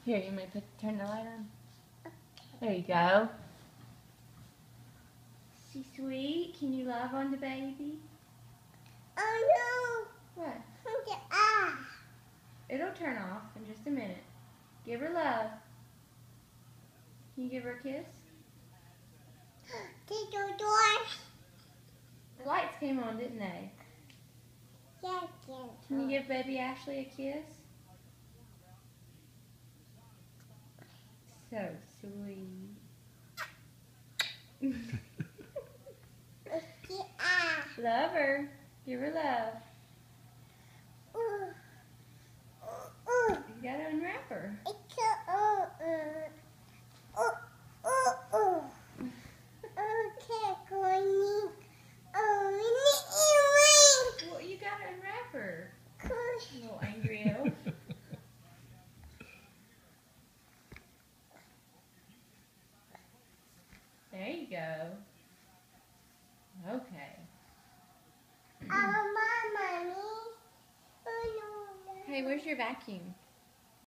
Here, you may turn the light on. There you go. She's sweet. Can you love on the baby? Oh What? no! It'll turn off in just a minute. Give her love. Can you give her a kiss? The door. The lights came on, didn't they? Yes. Can you give baby Ashley a kiss? So sweet. Love her. Give her love. You gotta unwrap her. Well, you gotta unwrap her. Little angry elf. There you go. Okay. Hey, where's your vacuum?